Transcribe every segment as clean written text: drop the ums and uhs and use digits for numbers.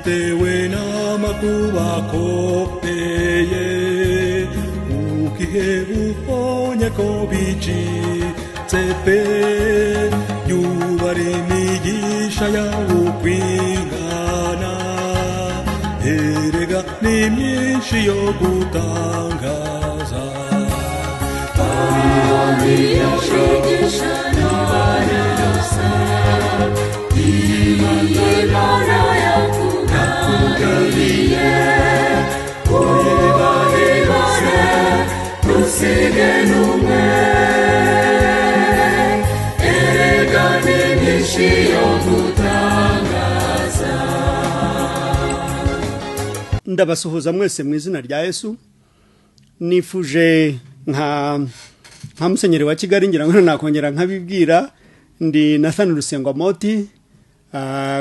bitewe n'amakuba akomeye ugihe ubonye ko bicitse pe yubara imigisha yawe ukwihangana erega ni myinshi yo gutangaza Imigisha n'ibare yose Imana yakugariye uyibare yose ntusige n'umwe erega ni myinshi yo gutangaza. Ndabasuhuza mwese mu izina rya Yesu. Nifuje nka Musenyeri wa Kigali ngira ngo nakongera nkabibwira ndi Nathan Rusengo Amooti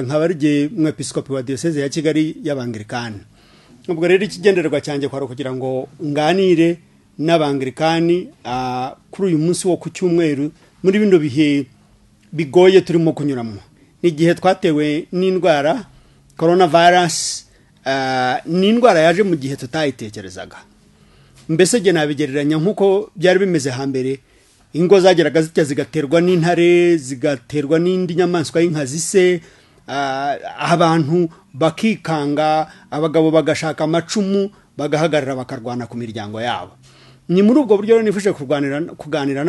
nkabarije umwepiskopi wa Diocese ya Kigali y'abangirikani. Ubwo rero ikigendererwa cyanjye kwaro kugira ngo nganire n'abangirikani kuri uyu munsi wo ku cyumweru muri bino bihe bigoye turimo kunyuramo. Ni gihe twatewe n'indwara coronavirus, ni indwara yaje mu gihe tutayitekerezaga. Mbese je nabigereranya nkuko byari bimeze hambere, ingo zageraga zitya zigaterwa n'intare, zigaterwa n'indi nyamaswa y'inkazi se, abantu bakikanga, abagabo bagashaka amacumu, bagahagarara bakarwana ku miryango yabo. Ni muri ubwo buryo nifuje kuganira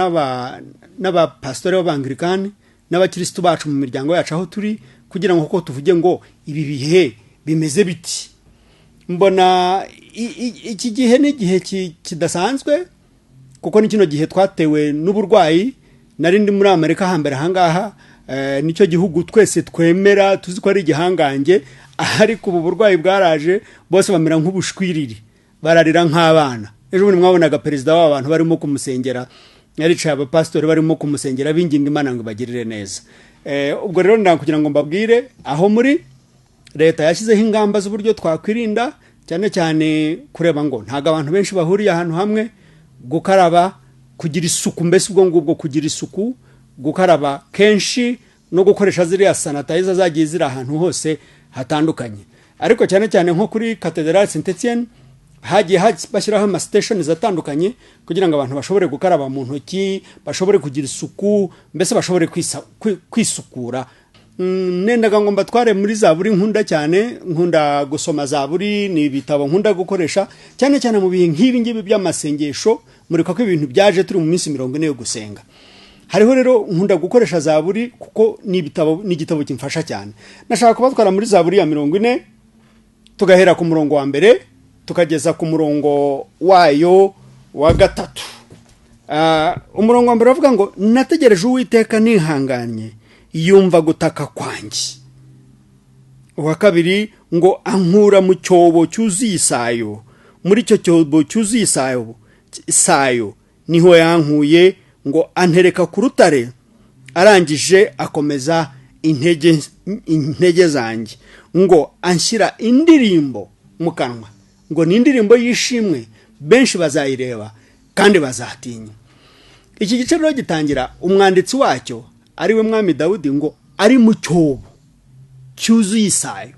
n'abapastori b'abangirikani n'abakristo bacu mu miryango yacu aho turi, kugira ngo uko tuvuge ngo ibi bihe bimeze biti. Mbona iki gihe ni igihe kidasanzwe kuko ni kino gihe twatewe n'uburwayi. Nari ndi muri Amerika hambere ahangaha, nicyo gihugu twese twemera tuzi ko ari igihangange, ariko ubu burwayi bwaraje bose bamera nk'ubushwiriri, bararira nk'abana. Ejo bundi mwabonaga perezida w'abantu barimo kumusengera, yaricaye abapastori barimo kumusengera binginga Imana ngo bagirire neza. Ubwo rero ndakugira ngo mbabwire aho muri leta yashyizeho ingamba z'uburyo twakwirinda, cyane cyane kureba ngo ntago abantu benshi bahuriye ahantu hamwe, gukaraba, kugira isuku, mbese ubwo ngubwo kugira isuku, gukaraba kenshi no gukoresha ziriya sanitizer zagiye ziri ahantu hose hatandukanye. Ariko cyane cyane nko kuri Cathedral Saint Etienne hagiye bashyiraho ama stations atandukanye kugira ngo abantu bashobore gukaraba mu ntoki, bashobore kugira isuku, mbese bashobore kwisukura. Nendaga ngo mbatware muri zaburi nkunda cyane, nkunda gusoma zaburi, ni ibitabo nkunda gukoresha cyane cyane mu bihe nk'ibi ngibi by'amasengesho, murika ko ibintu byaje turi mu minsi 40 yo gusenga. Hariho rero nkunda gukoresha zaburi kuko ni igitabo kimfasha cyane. Nashaka kubatwara muri zaburi ya 40 tugahera ku murongo wa mbere tukageza ku murongo wayo wa gatatu. Umurongo wa mbere uvuga ngo nategereje Uwiteka nihanganye yumva gutaka kwanjye. Uwa kabiri ngo ankura mu cyobo cyuzuye isayo, muri cyo cyobo cyuzuye isayo niho yankuye ngo antereka ku rutare, arangije akomeza intege zanjye, ngo anshyira indirimbo mu kanwa, ngo ni indirimbo yishimwe benshi bazayireba kandi bazatinya. Iki gice rero gitangira umwanditsi wacyo ariwe mwami Dawudi ngo ari mu cyobo cyuzuye isayo.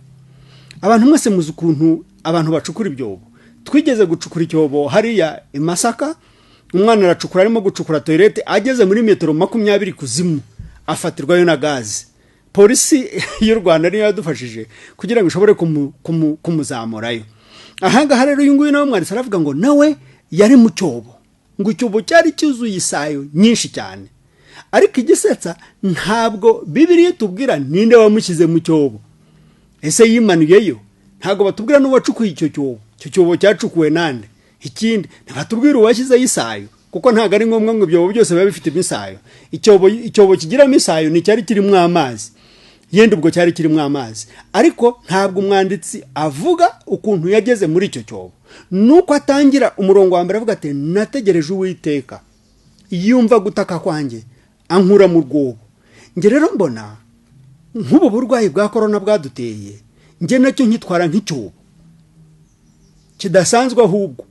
Abantu mwese muzi ukuntu abantu bacukura ibyobo. Twigeze gucukura icyobo hariya i Masaka, umwana aracukura, arimo gucukura toilette, ageze muri metero 20 kuzimu afatirwayo na gazi. Polisi y'u Rwanda niyo yadufashije kugira ngo ishobore kumuzamurayo. Ahanga rero uyu nguyu nawe mwanditsi aravuga ngo nawe yari mu cyobo, ngo icyobo cyari cyuzuye isayo nyinshi cyane. Ariko igisetsa ntabwo Bibiliya itubwira ninde wamushyize mu cyobo. Ese yimanuyeyo? Ntabwo batubwira n'uwacukuye icyo cyobo. Icyo cyobo cyacukuwe nande? Ikindi ntibatubwira uwashyize isayo, kuko ntabwo ari ngombwa ngo ibyobo byose biba bifite imisayo. Icyobo kigira imisayo ni cyari kirimo amazi, yenda ubwo cyari kirimo amazi. Ariko ntabwo umwanditsi avuga ukuntu yageze muri icyo cyobo. Nuko atangira umurongo wa mbere avuga ati nategereje Uwiteka yumva gutaka kwanjye ankura mu rwobo. Nge rero mbona nk'ubu burwayi bwa corona bwaduteye, nge nacyo nkitwara nk'icyobo kidasanzwe ahubwo,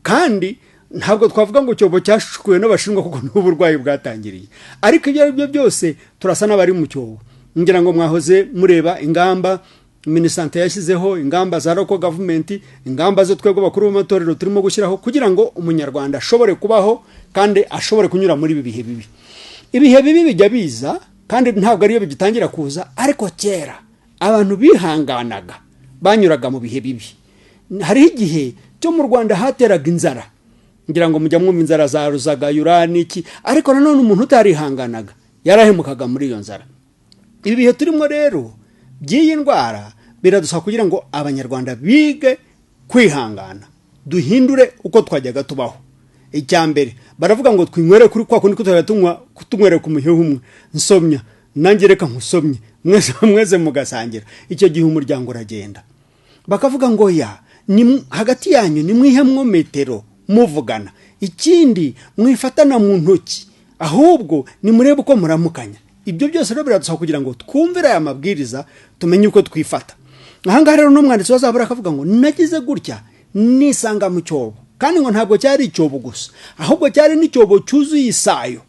kandi ntabwo twavuga ngo cyobo cyashukuwe n'abashinwa kuko n'uburwayi bwatangiriye. Ariko ibyo ari byo byose turasa n'abari mu cyobo. Ngira ngo mwahoze mureba ingamba minisante yashyizeho ingamba za local government, ingamba zo twego bakuru b'amatorero turimo gushyiraho kugira ngo umunyarwanda ashobore kubaho kandi ashobore kunyura muri bihe bibi. Ibihe bibi bijya biza kandi ntabwo ariyo bigitangira kuza, ariko kera abantu bihanganaga banyuraga mu bihe bibi. Hari igihe cyo mu Rwanda hateraga inzara, ngira ngo mujya mwumva inzara za Ruzagayura n'iki, ariko nanone umuntu utarihanganaga yarahemukaga muri iyo nzara. Ibi bihe turimo rero by'iyi ndwara biradusaba kugira ngo abanyarwanda bige kwihangana, duhindure uko twajyaga tubaho. Icyambere baravuga ngo twinywere kuri kwa kundi kutunywere ku muheho umwe, nsomya nanjye reka nkusomye, mwese mugasangira. Icyo gihe umuryango uragenda. Bakavuga ngo ni hagati yanyu ni mwihemwo metero muvugana, ikindi mwifatana mu ntoki, ahubwo ni murebe uko muramukanya. Ibyo byose rero biradusaba kugira ngo twumvire aya mabwiriza, tumenye uko twifata. Ahangaha rero n'umwanditsi wa Zaburi akavuga ngo nagize gutya nisanga mu cyobo, kandi ngo ntabwo cyari icyobo gusa, ahubwo cyari n'icyobo cyuzuye isayo.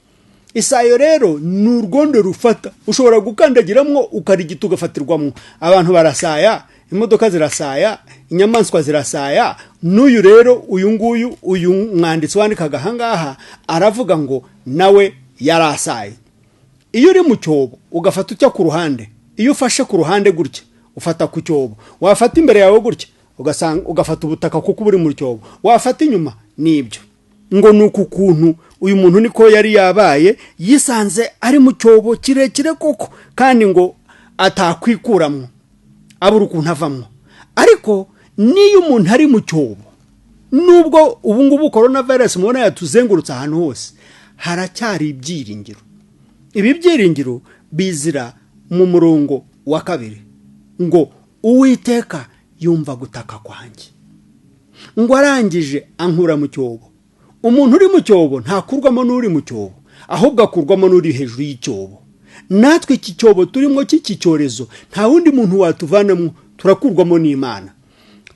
Isayo rero ni urwondo rufata, ushobora gukandagiramwo ukarigita ugafatirwamo. Abantu barasaya, imodoka zirasaya, inyamaswa zirasaya. N'uyu rero uyu mwanditsi wandikaga ahangaha aravuga ngo nawe yarasaye. Iyo uri mu cyobo ugafata ucya ku ruhande, iyo ufashe ku ruhande gutya ufata ku cyobo, wafata imbere yawe gutya ugafata ubutaka kuko buri mu cyobo, wafata inyuma nibyo. Ngo nuko kuntu uyu muntu niko yari yabaye, yisanze ari mu cyobo kirekire koko, kandi ngo atakwikuramo, abura ukuntu avamo. Ariko niyo umuntu ari mu cyobo, nubwo ubu ngubu coronavirus mubona yatuzengurutse ahantu hose, haracyari ibyiringiro. Ibi byiringiro bizira mu murongo wa 2 ngo Uwiteka yumva gutaka kwanjye, ngo arangije ankura mu cyobo. Umuntu uri mu cyobo ntakurwamo n'uri mu cyobo, ahubwo akurwamo n'uri hejuru y'icyobo. Natwe iki cyobo turimo cy'iki cyorezo nta wundi muntu watuvanamo, turakurwamo n'Imana.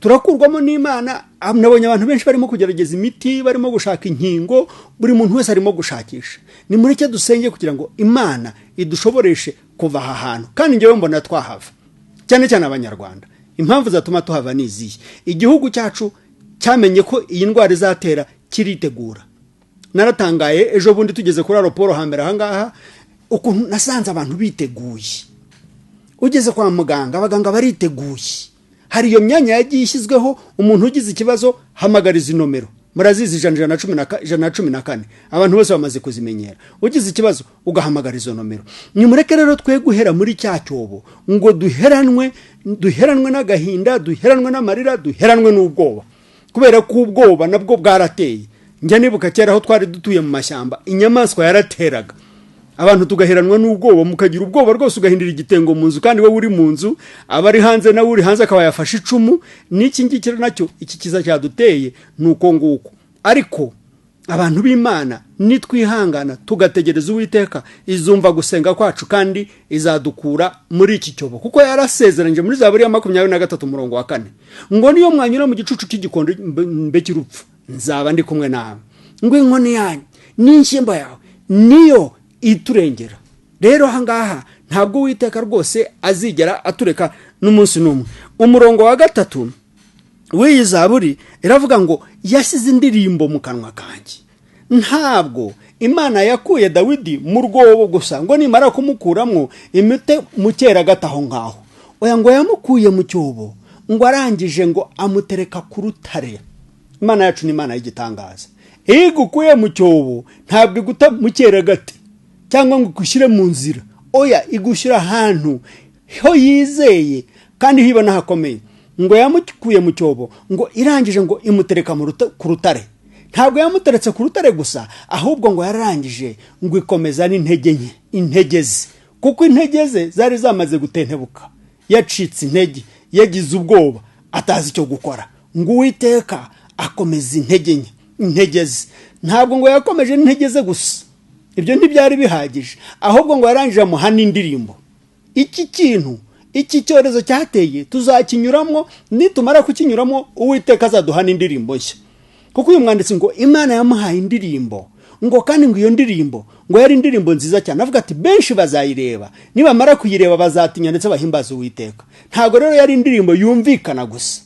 Turakurwamo n'Imana. Nabonye abantu benshi barimo kugerageza imiti, barimo gushaka inkingo, buri muntu wese arimo gushakisha. Ni muri cyo dusenge kugira ngo Imana idushoboreshe kuva aha hantu, kandi ngewe mbona twahava, cyane cyane abanyarwanda. Impamvu zatuma tuhava niziye: igihugu cyacu cyamenye ko iyi ndwara izatera, kiritegura. Naratangaye ejo bundi tugeze kuri aeroport hambere ahangaha, ukuntu nasanze abantu biteguye. Ugeze kwa muganga, abaganga bariteguye. Hari iyo myanya yagiye ishyizweho, umuntu ugize ikibazo hamagariza inomero, murazizi 114. Abantu bose bamaze kuzimenyera. Ugize ikibazo ugahamagariza nomero. Nimureke rero twe guhera muri cya cyobo ngo duheranwe n'agahinda, duheranwe n'amarira, duheranwe n'ubwoba. Kubera ko ubwoba nabwo bwarateye. Njya nibuka kera aho twari dutuye mu mashyamba, inyamaswa yarateraga. Abantu tugaheranwa n'ubwoba, mukagira ubwoba rwose, ugahindira igitengo mu nzu, kandi we uri mu nzu, abari hanze na uri hanze akaba yafashe icumu. N'iki ngiki nacyo iki kiza cyaduteye nuko nguko. Ariko abantu b'Imana nitwihangana tugategereza Uwiteka, izumva gusenga kwacu kandi izadukura muri iki cyobo, kuko yarasezeranje muri Zaburi ya 23 umurongo wa 4 ngo niyo mwanyura mu gicucu cy'igikondo mbe cy'urupfu, nzaba ndi kumwe nawe, ngo inkoni yanyu n'inshyimba yawe niyo iturengera. Rero ahangaha ntabwo Uwiteka rwose azigera atureka n'umunsi n'umwe. Umurongo wa 3 w'iyi Zaburi iravuga ngo yashyize indirimbo mu kanwa kanjye. Ntabwo Imana yakuye Dawidi mu rwobo gusa ngo nimara kumukuramo imite mukera gataho ngaho, oya, ngo yamukuye mu cyobo, ngo arangije ngo amutereka ku rutare. Imana yacu ni Imana y'igitangaza. Igukuye mu cyobo ntabwo iguta mukera gati cyangwa ngo kushyire mu nzira, oya, igushyira ahantu ho yizeye kandi hibona hakomeye. Ngo yamukuye mu cyobo, ngo irangije ngo imutereka ku rutare. Ntabwo yamuteretse ku rutare gusa, ahubwo ngo yararangije ngo ikomeza n'intege ze, kuko intege ze zari zamaze gutentebuka. Yacitse intege, yagize ubwoba, atazi icyo gukora. Ngo Uwiteka akomeza intege ze. Ntabwo ngo yakomeje intege ze gusa, ibyo ntibyari bihagije, ahubwo ngo yarangije amuhana indirimbo. Iki cyorezo cyateye tuzakinyuramo, nitumara kukinyuramo Uwiteka azaduhana indirimbo nshya. Kuko uyu mwanditsi ngo Imana yamuhaye indirimbo ngo kandi ngo iyo ndirimbo ngo yari indirimbo nziza cyane, avuga ati benshi bazayireba, nibamara kuyireba bazatinya ndetse bahimbaza Uwiteka. Ntabwo rero yari indirimbo yumvikana gusa,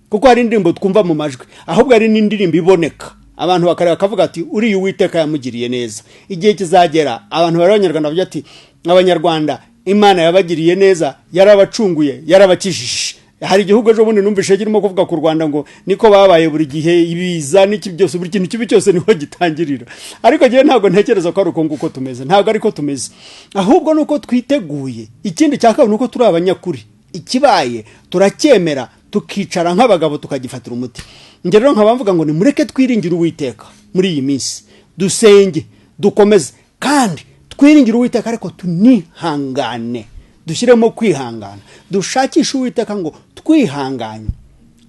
kuko hari indirimbo twumva mu majwi, ahubwo ari n'indirimbo iboneka, abantu bakareba bakavuga ati uriya Uwiteka yamugiriye neza. Igihe kizagera abantu b'Abanyarwanda bavuga ati Abanyarwanda Imana yabagiriye neza, yarabacunguye, yarabakijije. Hari igihugu ejo bundi numvise kirimo kuvuga ku Rwanda ngo niko babaye buri gihe ibiza n'iki byose, buri kintu kibi cyose niho gitangirira. Ariko gihe ntabwo ntekereza ko ari uko nguko tumeze, ntabwo ariko tumeze, ahubwo nuko twiteguye. Ikindi cyaka nuko turi abanyakuri, ikibaye turacyemera, tukicara nk'abagabo tukagifatira umuti. Nge rero nkabamvuga ngo ni mureke twiringire Uwiteka muri iyi minsi, dusenge, dukomeze, kandi twiringire Uwiteka ariko tunihangane, dushyiremo kwihangana, dushakishe Uwiteka ngo twihanganye.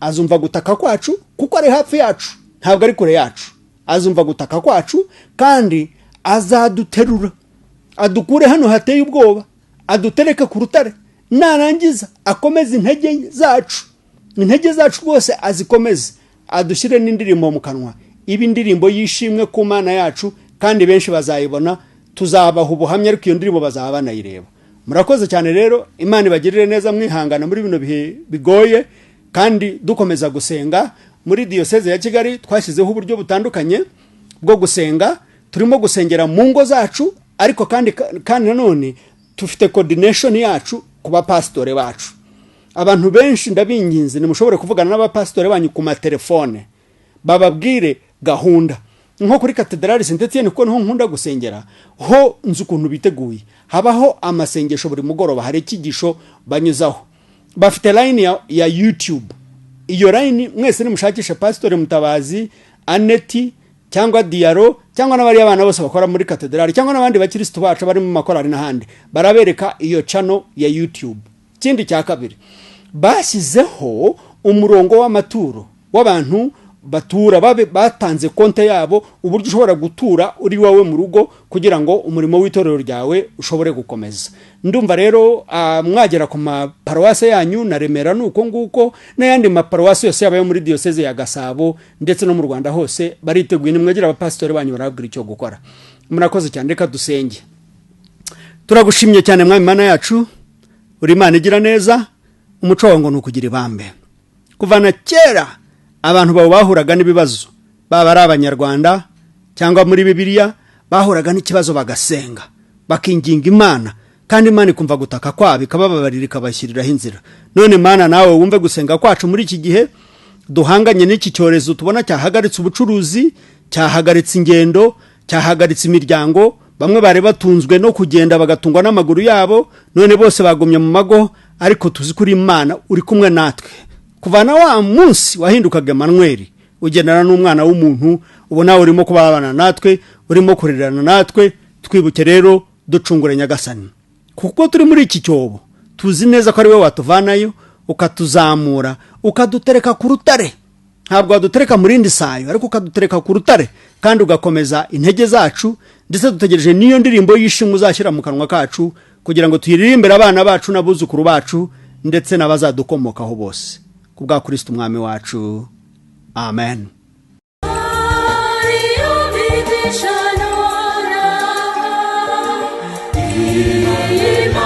Azumva gutaka kwacu kuko ari hafi yacu, ntabwo ari kure yacu. Azumva gutaka kwacu kandi azaduterura, adukure hano hateye ubwoba, adutereke ku rutare, narangiza akomeze intege zacu rwose azikomeze, adushyire n'indirimbo mu kanwa, ibi indirimbo yishimwe ku Mana yacu, kandi benshi bazayibona, tuzabaha ubuhamya, ariko iyo ndirimbo bazaba banayireba. Murakoze cyane rero, Imana ibagirire neza, mwihangana muri bino bihe bigoye, kandi dukomeza gusenga. Muri Diocese ya Kigali twashyizeho uburyo butandukanye bwo gusenga, turimo gusengera mu ngo zacu, ariko kandi nanone tufite coordination yacu ku bapastore bacu. Abantu benshi ndabinginze nimushobore kuvugana n'abapastore banyu ku matelefone, bababwire gahunda. Nko kuri Cathedrale Saint Etienne kuko niho nkunda gusengera, ho nzi ukuntu biteguye, habaho amasengesho buri mugoroba, hari ikigisho banyuzaho. Bafite line ya YouTube, iyo line mwese nimushakisha Pastor Mutabazi, Aneti cyangwa Diaro cyangwa n'abari abana bose bakora muri Cathedrale cyangwa n'abandi bakristo bacu bari mu makorari n'ahandi, barabereka iyo channel ya YouTube. Kindi cya kabiri, bashyizeho umurongo w'amaturo w'abantu batura, batanze konte yabo, uburyo ushobora gutura uri wawe mu rugo kugira ngo umurimo w'itorero ryawe ushobore gukomeza. Ndumva rero mwagera ku maparuwase yanyu na Remera nuko nguko, n'ayandi maparuwase yose yabaye muri Diocese ya Gasabo ndetse no mu Rwanda hose bariteguye. Nimwagira abapasitore banyu barabwira icyo gukora. Murakoze cyane, reka dusenge. Turagushimye cyane Mwami Mana yacu, uri Imana igira neza, umuco wawe ngo nukugira ibambe. Kuvana kera abantu babo bahuraga n'ibibazo, baba ari Abanyarwanda cyangwa muri Bibiliya, bahuraga n'ikibazo bagasenga, bakinginga Imana, kandi Imana ikumva gutaka kwabo, ikabababarira, ikabashyiriraho inzira. None Mana nawe wumve gusenga kwacu muri iki gihe duhanganye n'iki cyorezo tubona cyahagaritse ubucuruzi, cyahagaritse ingendo, cyahagaritse imiryango. Bamwe bari batunzwe no kugenda bagatungwa n'amaguru yabo, none bose bagumye mu mago, ariko tuzi kuri Imana uri kumwe natwe. Kuvana wa munsi wahindukaga Emmanuel, ugendana n'umwana w'umuntu, ubona urimo kubabana natwe, urimo kurirana natwe. Twibuke rero ducungure Nyagasani, kuko turi muri iki cyobo, tuzi neza ko ari we watuvanayo, ukatuzamura, ukadutereka ku rutare. Ntabwo wadutereka muri indi sayo, ariko ukadutereka ku rutare, kandi ugakomeza intege zacu. Ndetse dutegereje niyo ndirimbo yishimwe uzashyira mu kanwa kacu, kugira ngo tuyiririmbire abana bacu n'abuzukuru bacu ndetse n'abazadukomokaho bose, kubwa Kristo umwami wacu. Amen. Imana